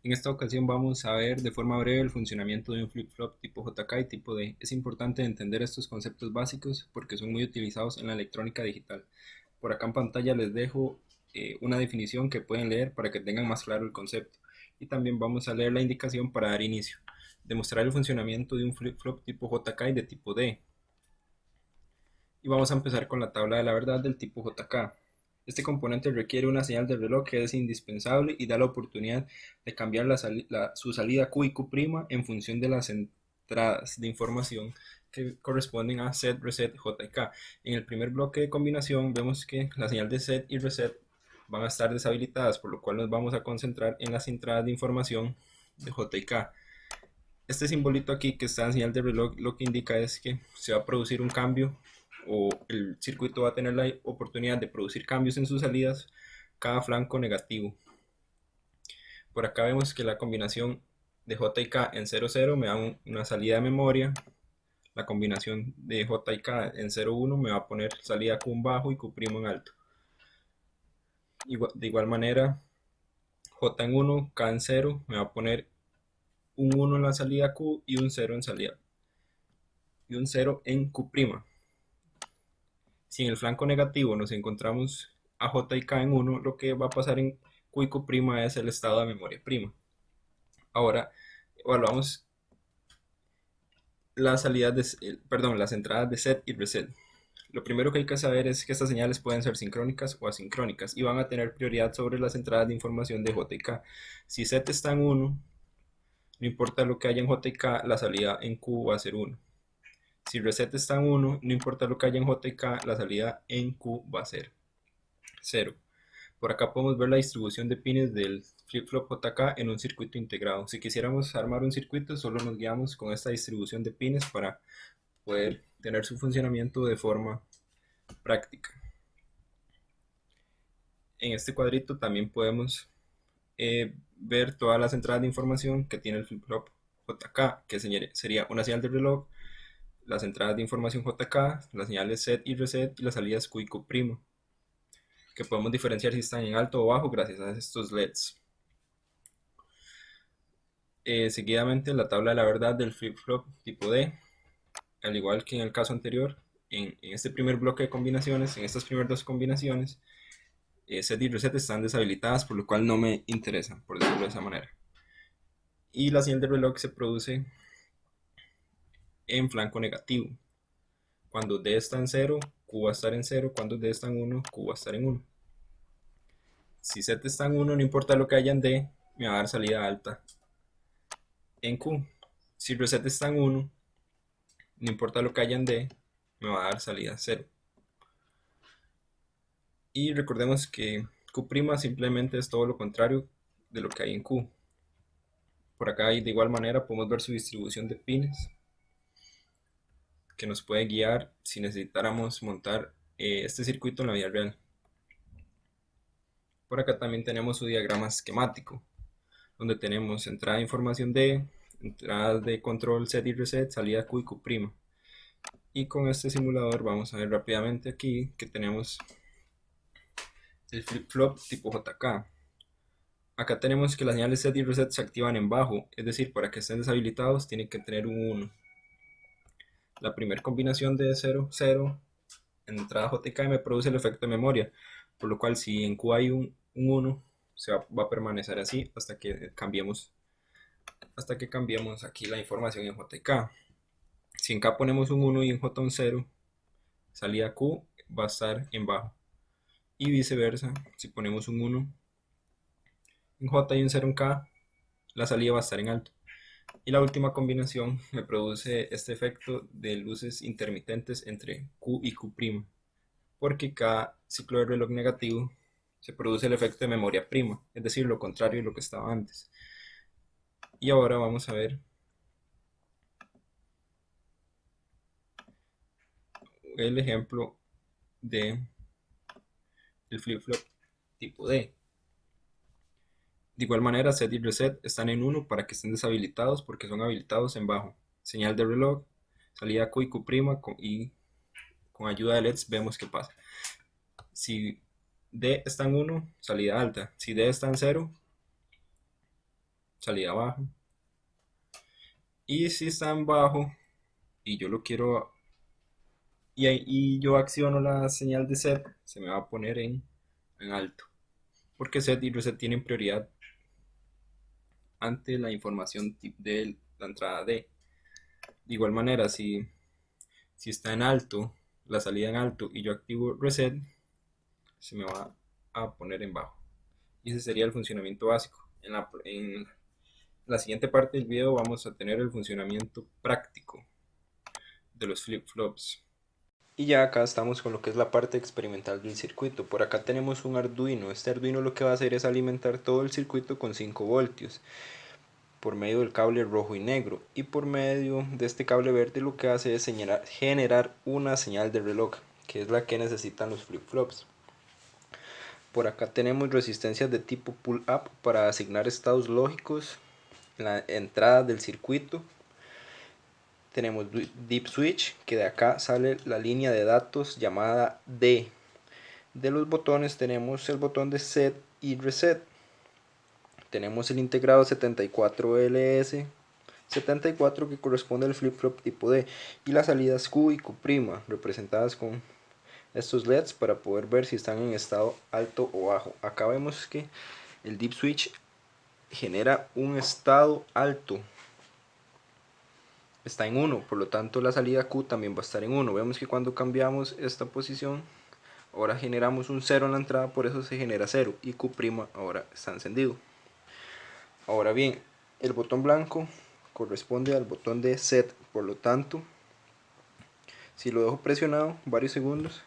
En esta ocasión vamos a ver de forma breve el funcionamiento de un flip-flop tipo JK y tipo D. Es importante entender estos conceptos básicos porque son muy utilizados en la electrónica digital. Por acá en pantalla les dejo una definición que pueden leer para que tengan más claro el concepto. Y también vamos a leer la indicación para dar inicio. Demostrar el funcionamiento de un flip-flop tipo JK y de tipo D. Y vamos a empezar con la tabla de la verdad del tipo JK. Este componente requiere una señal de reloj que es indispensable y da la oportunidad de cambiar su salida Q y Q' en función de las entradas de información que corresponden a set, reset, J y K. En el primer bloque de combinación vemos que la señal de set y reset van a estar deshabilitadas, por lo cual nos vamos a concentrar en las entradas de información de J y K. Este simbolito aquí que está en señal de reloj lo que indica es que se va a producir un cambio o el circuito va a tener la oportunidad de producir cambios en sus salidas cada flanco negativo. Por acá vemos que la combinación de J y K en 0,0 me da una salida de memoria. La combinación de J y K en 0,1 me va a poner salida Q en bajo y Q' en alto. De igual manera, J en 1, K en 0 me va a poner un 1 en la salida Q y un 0 en salida y un 0 en Q'. Si en el flanco negativo nos encontramos a J y K en 1, lo que va a pasar en Q y Q' es el estado de memoria prima. Ahora evaluamos las entradas de set y reset. Lo primero que hay que saber es que estas señales pueden ser sincrónicas o asincrónicas y van a tener prioridad sobre las entradas de información de J y K. Si set está en 1, no importa lo que haya en J y K, la salida en Q va a ser 1. Si reset está en 1, no importa lo que haya en J y K, la salida en Q va a ser 0. Por acá podemos ver la distribución de pines del flip-flop JK en un circuito integrado. Si quisiéramos armar un circuito, solo nos guiamos con esta distribución de pines para poder tener su funcionamiento de forma práctica. En este cuadrito también podemos ver todas las entradas de información que tiene el flip-flop JK, que sería una señal de reloj, las entradas de información JK, las señales set y reset y las salidas Q y Q', que podemos diferenciar si están en alto o bajo gracias a estos LEDs. Seguidamente la tabla de la verdad del flip-flop tipo D, al igual que en el caso anterior, en este primer bloque de combinaciones, en estas primeras dos combinaciones, set y reset están deshabilitadas, por lo cual no me interesan, por decirlo de esa manera. Y la señal de reloj se produce en flanco negativo. Cuando D está en 0, Q va a estar en 0. Cuando D está en 1, Q va a estar en 1. Si Z está en 1, no importa lo que haya en D, me va a dar salida alta en Q. Si reset está en 1, no importa lo que haya en D, me va a dar salida 0. Y recordemos que Q' simplemente es todo lo contrario de lo que hay en Q. Por acá de igual manera podemos ver su distribución de pines que nos puede guiar si necesitáramos montar este circuito en la vida real. Por acá también tenemos su diagrama esquemático, donde tenemos entrada de información D, entradas de control set y reset, salida Q y Q'. Y con este simulador vamos a ver rápidamente aquí que tenemos el flip-flop tipo JK. Acá tenemos que las señales set y reset se activan en bajo, es decir, para que estén deshabilitados tienen que tener un 1. La primera combinación de 0, 0 en entrada JK me produce el efecto de memoria, por lo cual si en Q hay un 1, va a permanecer así hasta que cambiemos aquí la información en JK. Si en K ponemos un 1 y en J un 0, salida Q va a estar en bajo. Y viceversa, si ponemos un 1 en J y un 0 en K, la salida va a estar en alto. Y la última combinación me produce este efecto de luces intermitentes entre Q y Q', porque cada ciclo de reloj negativo se produce el efecto de memoria prima, es decir, lo contrario de lo que estaba antes. Y ahora vamos a ver el ejemplo de el flip-flop tipo D. De igual manera, set y reset están en 1 para que estén deshabilitados porque son habilitados en bajo. Señal de reloj, salida Q y Q' y con ayuda de LEDs vemos qué pasa. Si D está en 1, salida alta. Si D está en 0, salida abajo. Y si está en bajo y yo lo quiero y yo acciono la señal de set, se me va a poner en alto. Porque set y reset tienen prioridad ante la información de la entrada D. De igual manera, si está en alto, la salida en alto y yo activo reset, se me va a poner en bajo. Y ese sería el funcionamiento básico. En la siguiente parte del video vamos a tener el funcionamiento práctico de los flip-flops. Y ya acá estamos con lo que es la parte experimental del circuito. Por acá tenemos un Arduino. Este Arduino lo que va a hacer es alimentar todo el circuito con 5 voltios por medio del cable rojo y negro, y por medio de este cable verde lo que hace es generar una señal de reloj, que es la que necesitan los flip-flops. Por acá tenemos resistencias de tipo pull-up para asignar estados lógicos en la entrada del circuito. Tenemos deep switch, que de acá sale la línea de datos llamada D. De los botones tenemos el botón de set y reset. Tenemos el integrado 74LS 74, que corresponde al flip-flop tipo D, y las salidas Q y Q', representadas con estos LEDs para poder ver si están en estado alto o bajo. Acá vemos que el deep switch genera un estado alto, está en 1, por lo tanto la salida Q también va a estar en 1. Vemos que cuando cambiamos esta posición, ahora generamos un 0 en la entrada, por eso se genera 0, y Q' ahora está encendido. Ahora bien, el botón blanco corresponde al botón de set, por lo tanto, si lo dejo presionado varios segundos,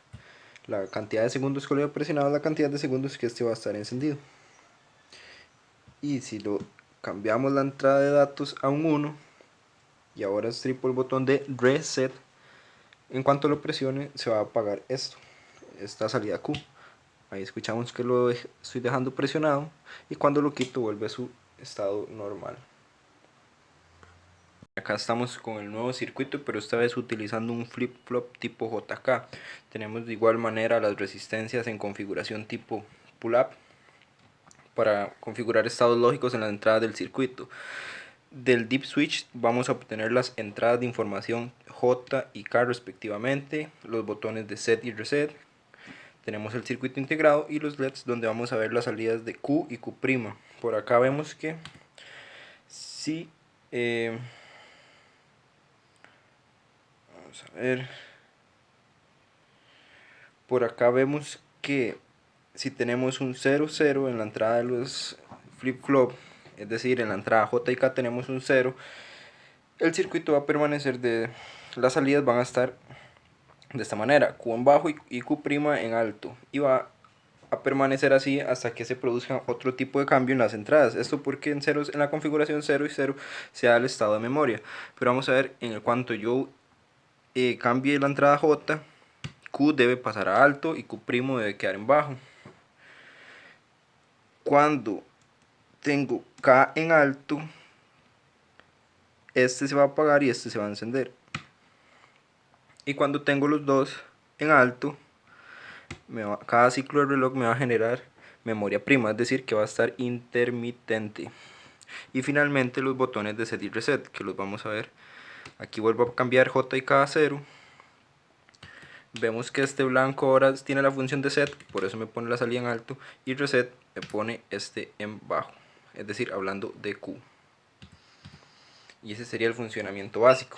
la cantidad de segundos que lo dejo presionado es la cantidad de segundos que este va a estar encendido. Y si lo cambiamos la entrada de datos a un 1 y ahora estripo el botón de reset, en cuanto lo presione se va a apagar esta salida Q. Ahí escuchamos que lo estoy dejando presionado, y cuando lo quito vuelve a su estado normal. Acá estamos con el nuevo circuito, pero esta vez utilizando un flip-flop tipo JK. Tenemos de igual manera las resistencias en configuración tipo pull-up para configurar estados lógicos en la entrada del circuito. Del deep switch vamos a obtener las entradas de información J y K respectivamente, los botones de set y reset. Tenemos el circuito integrado y los LEDs donde vamos a ver las salidas de Q y Q'. Por acá vemos que si vamos a ver, por acá vemos que si tenemos un 0, 0 en la entrada de los flip-flop, es decir, en la entrada J y K tenemos un 0, el circuito va a permanecer las salidas van a estar de esta manera, Q en bajo y Q' en alto, y va a permanecer así hasta que se produzca otro tipo de cambio en las entradas. Esto porque en la configuración 0 y 0 se da el estado de memoria, pero vamos a ver en cuanto yo cambie la entrada J, Q debe pasar a alto y Q' debe quedar en bajo. Cuando tengo K en alto, este se va a apagar y este se va a encender. Y cuando tengo los dos en alto, cada ciclo de reloj me va a generar memoria prima, es decir, que va a estar intermitente. Y finalmente los botones de set y reset, que los vamos a ver. Aquí vuelvo a cambiar J y K a 0. Vemos que este blanco ahora tiene la función de set, por eso me pone la salida en alto, y reset me pone este en bajo, es decir, hablando de Q. Y ese sería el funcionamiento básico.